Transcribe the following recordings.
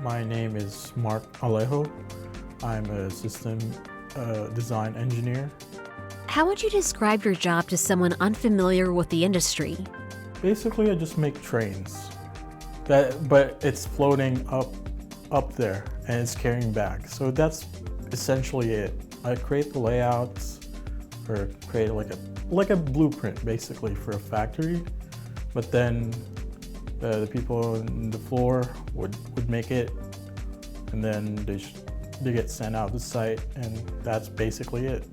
My name is Alejo. I'm a system design engineer. How would you describe your job to someone unfamiliar with the industry? Basically, I just make trains, but it's floating up there and it's carrying back. So that's essentially it. I create the layouts or create like a blueprint basically for a factory, but then the people on the floor would make it, and then they get sent out to site, and that's basically it.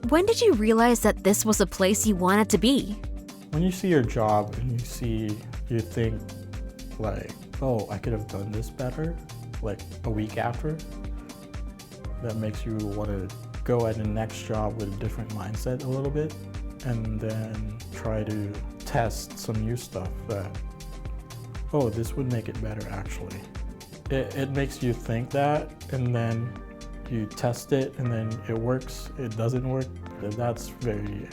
When did you realize that this was a place you wanted to be? When you see your job and you think like, oh, I could have done this better, like a week after, that makes you want to go at the next job with a different mindset a little bit, and then try to test some new stuff that, oh, this would make it better actually. It makes you think that, and then you test it, and then it works, it doesn't work. That's very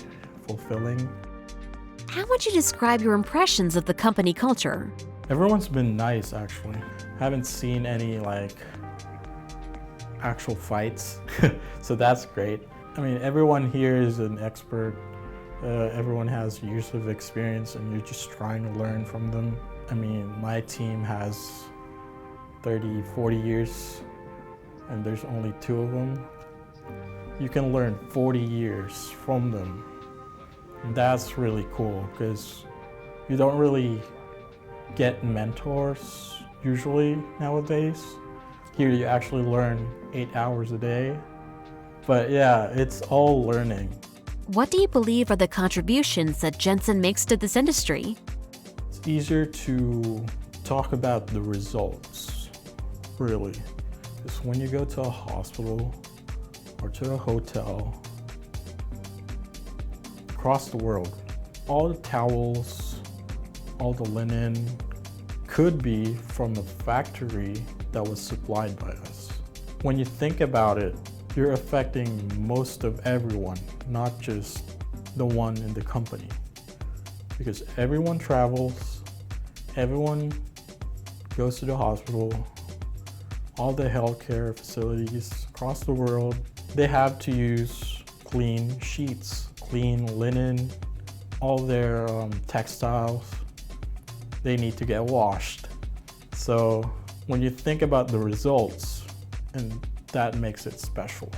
fulfilling. How would you describe your impressions of the company culture? Everyone's been nice actually. Haven't seen any like actual fights, so that's great. I mean, everyone here is an expert. Everyone has years of experience, and you're just trying to learn from them. I mean, my team has 30, 40 years, and there's only 2 of them. You can learn 40 years from them. And that's really cool, because you don't really get mentors usually nowadays. Here you actually learn 8 hours a day. But yeah, it's all learning. What do you believe are the contributions that Jensen makes to this industry? It's easier to talk about the results, really. Because when you go to a hospital or to a hotel, across the world, all the towels, all the linen could be from a factory that was supplied by us. When you think about it, you're affecting most of everyone, not just the one in the company. Because everyone travels, everyone goes to the hospital, all the healthcare facilities across the world, they have to use clean sheets, clean linen, all their textiles, they need to get washed. So when you think about the results, and that makes it special.